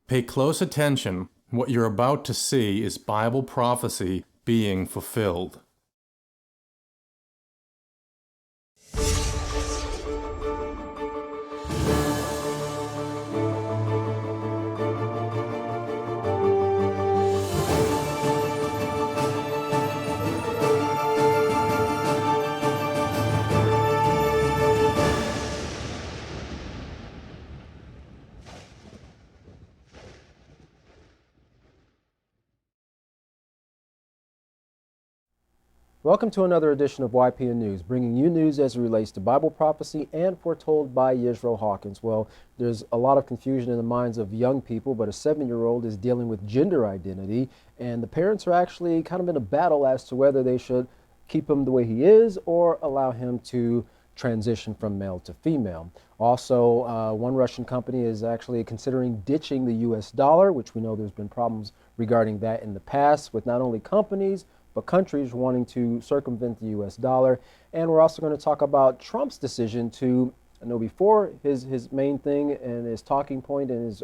Pay close attention. What you're about to see is Bible prophecy being fulfilled. Welcome to another edition of YPN News, bringing you news as it relates to Bible prophecy and foretold by Yisrael Hawkins. Well, there's a lot of confusion in the minds of young people, but a 7-year-old is dealing with gender identity, and the parents are actually kind of in a battle as to whether they should keep him the way he is or allow him to transition from male to female. Also, one Russian company is actually considering ditching the U.S. dollar, which we know there's been problems regarding that in the past with not only companies, but countries wanting to circumvent the U.S. dollar. And we're also going to talk about Trump's decision to, I know before his main thing and his talking point in his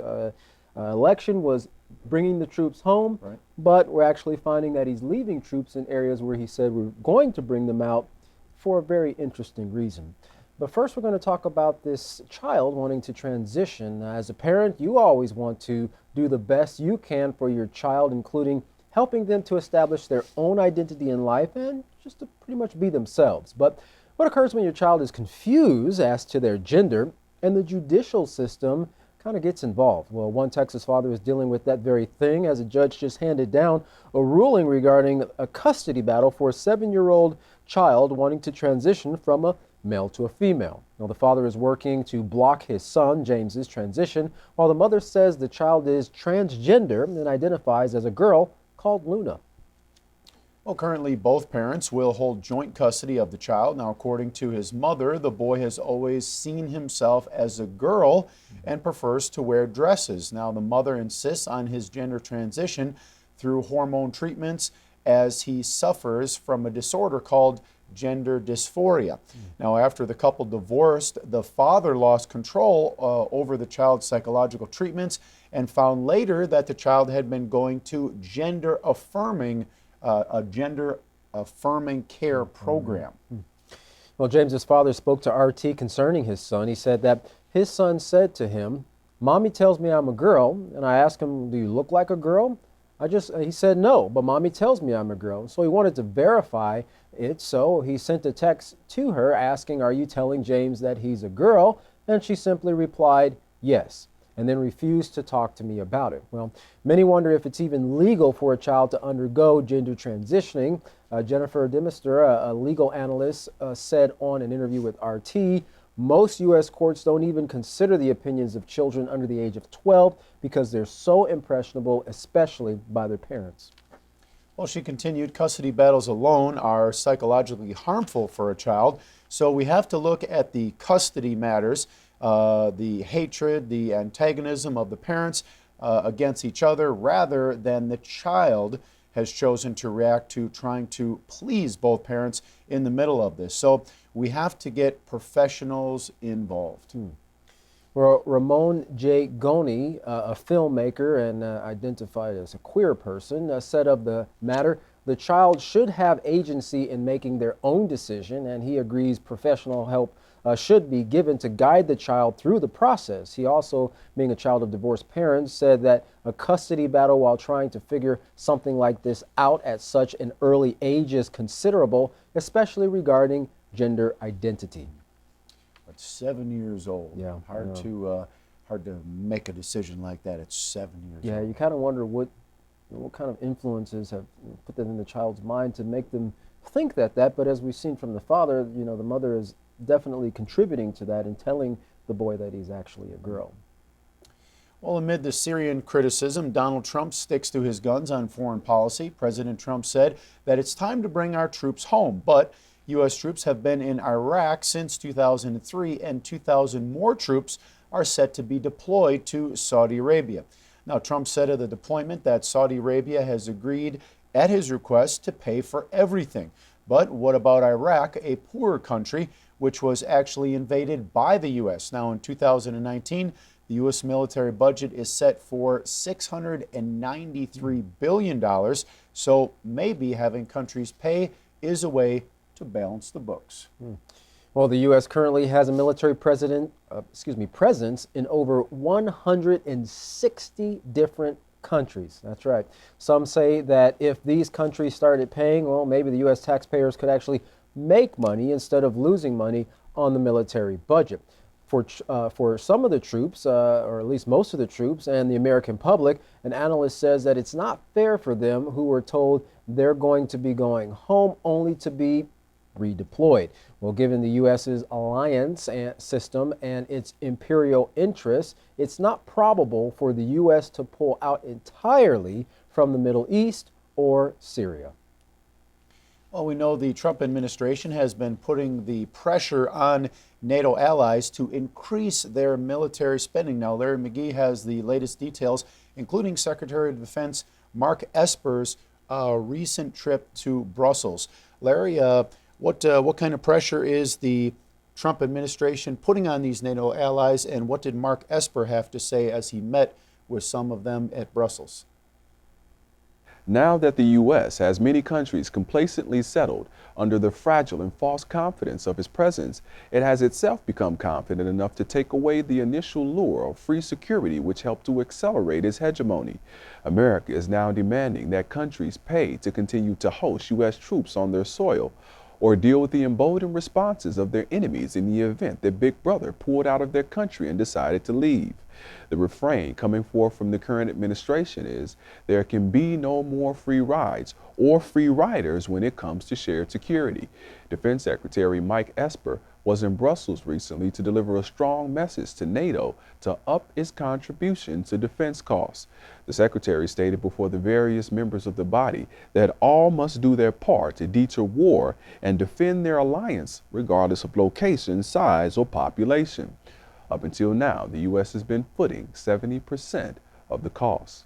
election was bringing the troops home, right, but we're actually finding that he's leaving troops in areas where he said we're going to bring them out for a very interesting reason. But first, we're going to talk about this child wanting to transition. As a parent, you always want to do the best you can for your child, including helping them to establish their own identity in life and just to pretty much be themselves. But what occurs when your child is confused as to their gender and the judicial system kind of gets involved? Well, one Texas father is dealing with that very thing as a judge just handed down a ruling regarding a custody battle for a 7-year-old child wanting to transition from a male to a female. Now, the father is working to block his son, James's transition, while the mother says the child is transgender and identifies as a girl called Luna. Well, currently both parents will hold joint custody of the child. Now, according to his mother, the boy has always seen himself as a girl and prefers to wear dresses. Now, the mother insists on his gender transition through hormone treatments as he suffers from a disorder called gender dysphoria. Now, after the couple divorced, the father lost control over the child's psychological treatments and found later that the child had been going to a gender affirming care program. Well, James's father spoke to RT concerning his son. He said that his son said to him, "Mommy tells me I'm a girl," and I asked him, "Do you look like a girl?" He said no, but Mommy tells me I'm a girl. So he wanted to verify it, so he sent a text to her asking, "Are you telling James that he's a girl?" And she simply replied, "Yes," and then refused to talk to me about it. Well, many wonder if it's even legal for a child to undergo gender transitioning. Jennifer Demister, a legal analyst, said on an interview with RT, most U.S. courts don't even consider the opinions of children under the age of 12 because they're so impressionable, especially by their parents. Well, she continued, custody battles alone are psychologically harmful for a child, so we have to look at the custody matters, the hatred, the antagonism of the parents against each other, rather than the child has chosen to react to trying to please both parents in the middle of this. So we have to get professionals involved. Well, Ramon J. Goni, a filmmaker and identified as a queer person, said of the matter, the child should have agency in making their own decision, and he agrees professional help should be given to guide the child through the process. He also, being a child of divorced parents, said that a custody battle while trying to figure something like this out at such an early age is considerable, especially regarding gender identity. At 7 years old, yeah, hard to make a decision like that at 7 years old. Yeah, you kind of wonder what kind of influences have put that in the child's mind to make them think that. But as we've seen from the father, the mother is definitely contributing to that and telling the boy that he's actually a girl. Well, amid the Syrian criticism, Donald Trump sticks to his guns on foreign policy. President Trump said that it's time to bring our troops home, but U.S. troops have been in Iraq since 2003, and 2,000 more troops are set to be deployed to Saudi Arabia. Now, Trump said of the deployment that Saudi Arabia has agreed at his request to pay for everything. But what about Iraq, a poorer country, which was actually invaded by the U.S.? Now, in 2019, The U.S. military budget is set for $693 billion, so maybe having countries pay is a way to balance the books. Well, the U.S. currently has a military presence in over 160 different countries. That's right. Some say that if these countries started paying, well, maybe the U.S. taxpayers could actually make money instead of losing money on the military budget. For some of the troops, or at least most of the troops and the American public, an analyst says that it's not fair for them who were told they're going to be going home only to be redeployed. Well, given the U.S.'s alliance system and its imperial interests, it's not probable for the U.S. to pull out entirely from the Middle East or Syria. Well, we know the Trump administration has been putting the pressure on NATO allies to increase their military spending. Now, Larry McGee has the latest details, including Secretary of Defense Mark Esper's recent trip to Brussels. Larry, what kind of pressure is the Trump administration putting on these NATO allies, and what did Mark Esper have to say as he met with some of them at Brussels? Now that the U.S. has many countries complacently settled under the fragile and false confidence of his presence, it has itself become confident enough to take away the initial lure of free security which helped to accelerate its hegemony. America is now demanding that countries pay to continue to host U.S. troops on their soil, or deal with the emboldened responses of their enemies in the event that Big Brother pulled out of their country and decided to leave. The refrain coming forth from the current administration is there can be no more free rides or free riders when it comes to shared security. Defense Secretary Mike Esper was in Brussels recently to deliver a strong message to NATO to up its contribution to defense costs. The Secretary stated before the various members of the body that all must do their part to deter war and defend their alliance regardless of location, size, or population. Up until now, the U.S. has been footing 70% of the cost.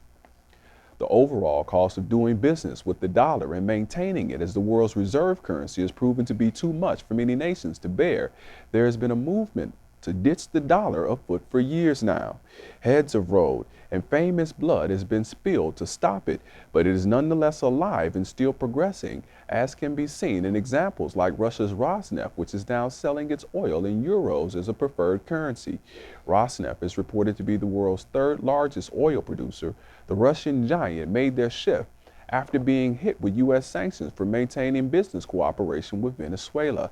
The overall cost of doing business with the dollar and maintaining it as the world's reserve currency has proven to be too much for many nations to bear. There has been a movement to ditch the dollar afoot for years now. Heads have rolled and famous blood has been spilled to stop it, but it is nonetheless alive and still progressing, as can be seen in examples like Russia's Rosneft, which is now selling its oil in euros as a preferred currency. Rosneft is reported to be the world's third largest oil producer. The Russian giant made their shift after being hit with U.S. sanctions for maintaining business cooperation with Venezuela.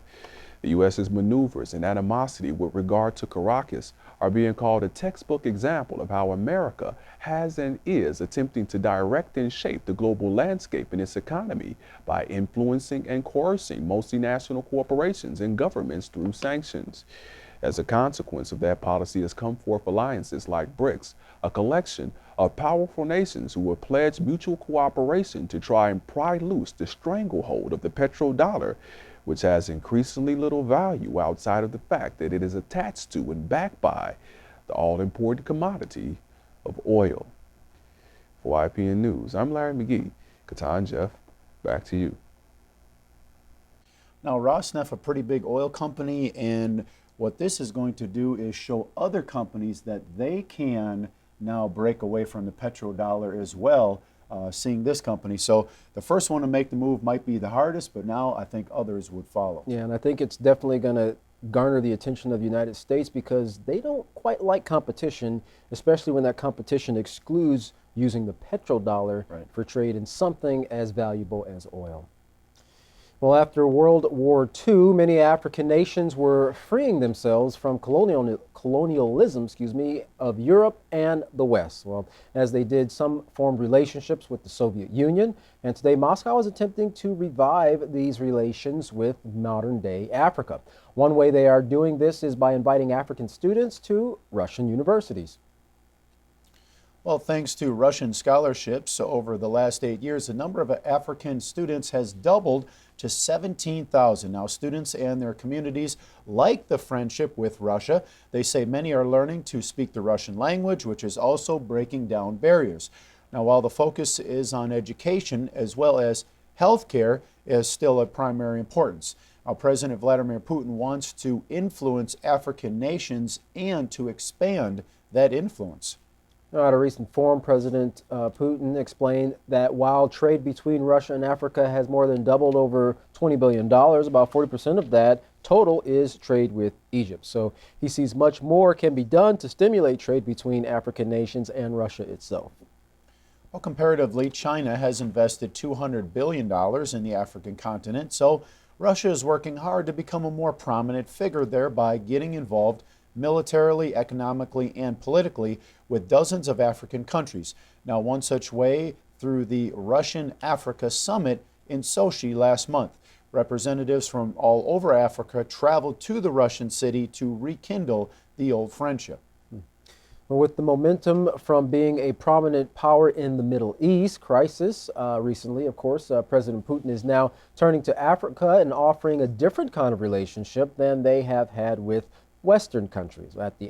The U.S.'s maneuvers and animosity with regard to Caracas are being called a textbook example of how America has and is attempting to direct and shape the global landscape and its economy by influencing and coercing multinational corporations and governments through sanctions. As a consequence of that policy has come forth alliances like BRICS, a collection of powerful nations who have pledged mutual cooperation to try and pry loose the stranglehold of the petrodollar, which has increasingly little value outside of the fact that it is attached to and backed by the all-important commodity of oil. For YPN News, I'm Larry McGee. Katan Jeff, back to you. Now, Rosneft, a pretty big oil company, and what this is going to do is show other companies that they can now break away from the petrodollar as well, seeing this company. So the first one to make the move might be the hardest, but now I think others would follow. Yeah, and I think it's definitely going to garner the attention of the United States because they don't quite like competition, especially when that competition excludes using the petrodollar for trade in something as valuable as oil. Well, after World War II, many African nations were freeing themselves from colonialism, of Europe and the West. Well, as they did, some formed relationships with the Soviet Union, and today Moscow is attempting to revive these relations with modern-day Africa. One way they are doing this is by inviting African students to Russian universities. Well, thanks to Russian scholarships over the last 8 years, the number of African students has doubled to 17,000. Now, students and their communities like the friendship with Russia. They say many are learning to speak the Russian language, which is also breaking down barriers. Now, while the focus is on education as well as healthcare is still of primary importance. Now, President Vladimir Putin wants to influence African nations and to expand that influence. Now, at a recent forum, President Putin explained that while trade between Russia and Africa has more than doubled, over $20 billion, about 40% of that total is trade with Egypt. So he sees much more can be done to stimulate trade between African nations and Russia itself. Well, comparatively, China has invested $200 billion in the African continent, so Russia is working hard to become a more prominent figure there by getting involved militarily, economically, and politically with dozens of African countries. Now, one such way through the Russian-Africa Summit in Sochi last month. Representatives from all over Africa traveled to the Russian city to rekindle the old friendship. With the momentum from being a prominent power in the Middle East crisis recently, of course, President Putin is now turning to Africa and offering a different kind of relationship than they have had with Western countries. At the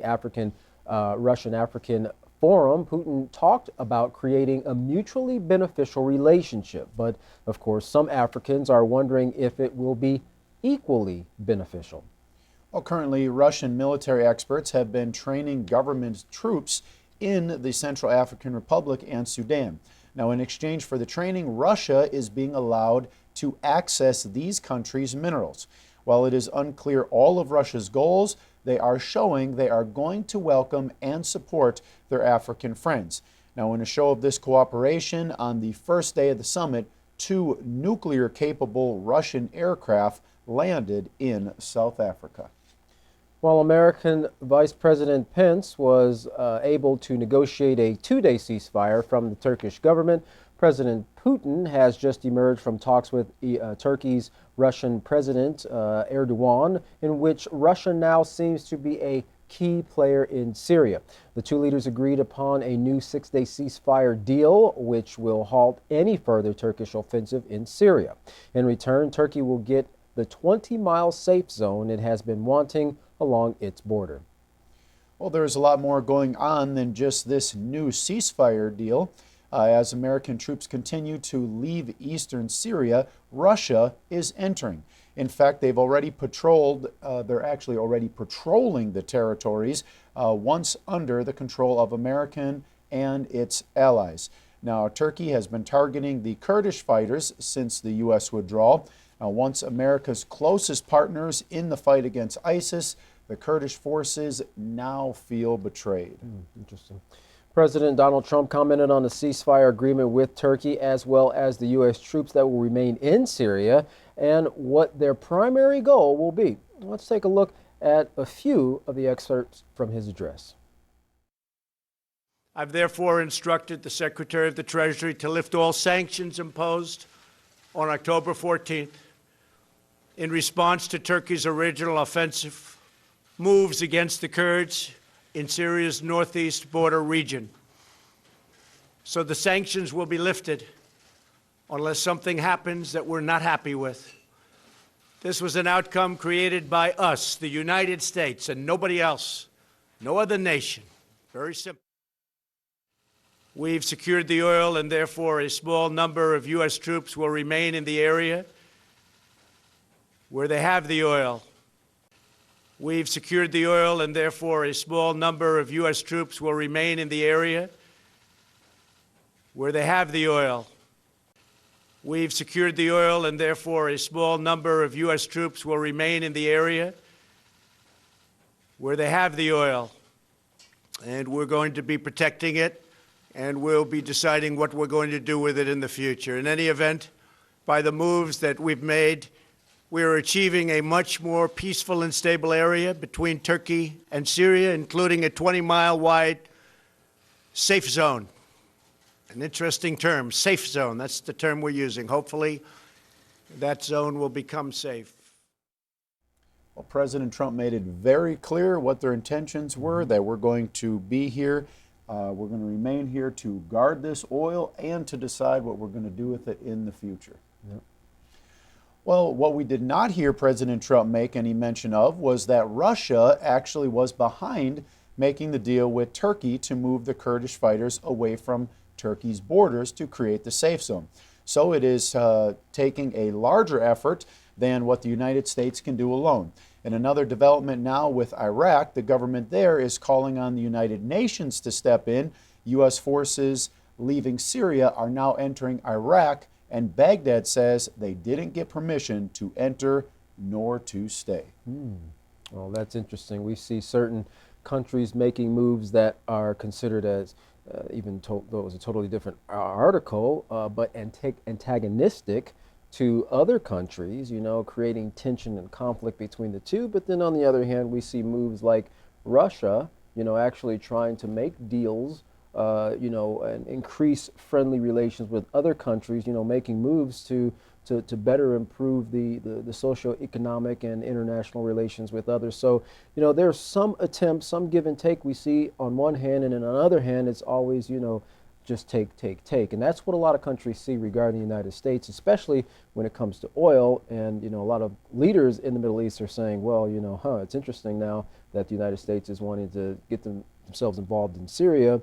Russian-African Forum, Putin talked about creating a mutually beneficial relationship. But, of course, some Africans are wondering if it will be equally beneficial. Well, currently, Russian military experts have been training government troops in the Central African Republic and Sudan. Now, in exchange for the training, Russia is being allowed to access these countries' minerals. While it is unclear all of Russia's goals, they are showing they are going to welcome and support their African friends. Now, in a show of this cooperation, on the first day of the summit, 2 nuclear-capable Russian aircraft landed in South Africa. While American Vice President Pence was able to negotiate a 2-day ceasefire from the Turkish government, President Putin has just emerged from talks with Turkey's Russian President Erdogan, in which Russia now seems to be a key player in Syria. The two leaders agreed upon a new 6-day ceasefire deal, which will halt any further Turkish offensive in Syria. In return, Turkey will get the 20-mile safe zone it has been wanting along its border. Well, there's a lot more going on than just this new ceasefire deal. As American troops continue to leave eastern Syria, Russia is entering. In fact, they've already patrolled, they're actually already patrolling the territories once under the control of American and its allies. Now, Turkey has been targeting the Kurdish fighters since the U.S. withdrawal. Once America's closest partners in the fight against ISIS, the Kurdish forces now feel betrayed. Interesting. President Donald Trump commented on the ceasefire agreement with Turkey, as well as the U.S. troops that will remain in Syria and what their primary goal will be. Let's take a look at a few of the excerpts from his address. I've therefore instructed the Secretary of the Treasury to lift all sanctions imposed on October 14th in response to Turkey's original offensive moves against the Kurds in Syria's northeast border region. So the sanctions will be lifted unless something happens that we're not happy with. This was an outcome created by us, the United States, and nobody else, no other nation. Very simple. We've secured the oil, and therefore a small number of U.S. troops will remain in the area where they have the oil. We've secured the oil, and therefore a small number of U.S. troops will remain in the area where they have the oil. We've secured the oil, and therefore a small number of U.S. troops will remain in the area where they have the oil. And we're going to be protecting it, and we'll be deciding what we're going to do with it in the future. In any event, by the moves that we've made, we are achieving a much more peaceful and stable area between Turkey and Syria, including a 20-mile wide safe zone. An interesting term, safe zone. That's the term we're using. Hopefully, that zone will become safe. Well, President Trump made it very clear what their intentions were, that we're going to be here. We're going to remain here to guard this oil and to decide what we're going to do with it in the future. Yep. Well, what we did not hear President Trump make any mention of was that Russia actually was behind making the deal with Turkey to move the Kurdish fighters away from Turkey's borders to create the safe zone. So it is taking a larger effort than what the United States can do alone. And another development now with Iraq, the government there is calling on the United Nations to step in. U.S. forces leaving Syria are now entering Iraq, and Baghdad says they didn't get permission to enter nor to stay. Well, that's interesting. We see certain countries making moves that are considered as, though it was a totally different article, but antagonistic to other countries, creating tension and conflict between the two. But then on the other hand, we see moves like Russia, actually trying to make deals, and increase friendly relations with other countries, making moves to better improve the socio-economic and international relations with others. So, there's some attempts, some give and take we see on one hand, and on the other hand, it's always, just take. And that's what a lot of countries see regarding the United States, especially when it comes to oil. And, a lot of leaders in the Middle East are saying, well, it's interesting now that the United States is wanting to get themselves involved in Syria,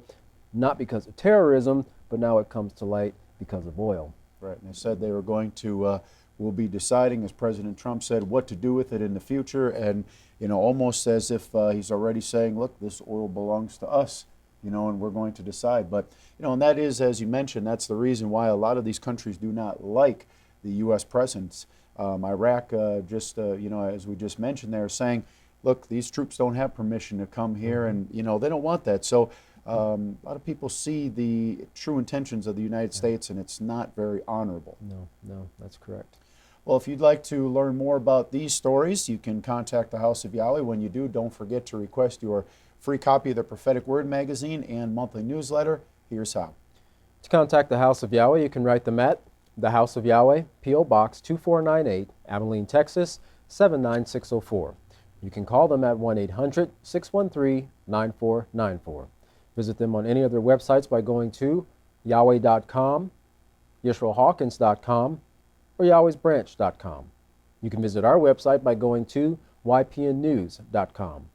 not because of terrorism, but now it comes to light because of oil. Right, and they said they were going to, will be deciding, as President Trump said, what to do with it in the future, and, almost as if he's already saying, look, this oil belongs to us, and we're going to decide. But, and that is, as you mentioned, that's the reason why a lot of these countries do not like the U.S. presence. Iraq, as we just mentioned, they're saying, look, these troops don't have permission to come here, and, they don't want that. So a lot of people see the true intentions of the United States, and it's not very honorable. No, that's correct. Well, if you'd like to learn more about these stories, you can contact the House of Yahweh. When you do, don't forget to request your free copy of the Prophetic Word magazine and monthly newsletter. Here's how. To contact the House of Yahweh, you can write them at the House of Yahweh, P.O. Box 2498, Abilene, Texas 79604. You can call them at 1-800-613-9494. Visit them on any of their websites by going to Yahweh.com, YisraelHawkins.com, or Yahweh'sBranch.com. You can visit our website by going to YPNnews.com.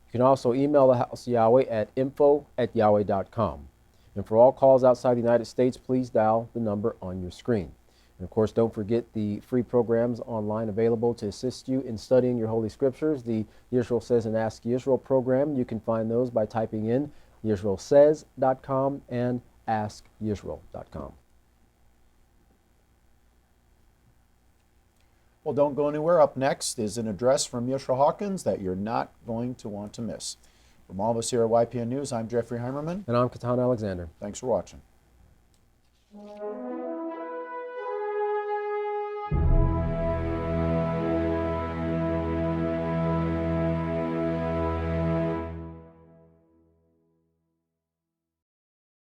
You can also email the House of Yahweh at info@yahweh.com. And for all calls outside the United States, please dial the number on your screen. And of course, don't forget the free programs online available to assist you in studying your Holy Scriptures. The Yisrael Says and Ask Yisrael program, you can find those by typing in YisraelSays.com and AskYisrael.com. Well, don't go anywhere. Up next is an address from Yisrael Hawkins that you're not going to want to miss. From all of us here at YPN News, I'm Jeffrey Heimerman. And I'm Katan Alexander. Thanks for watching.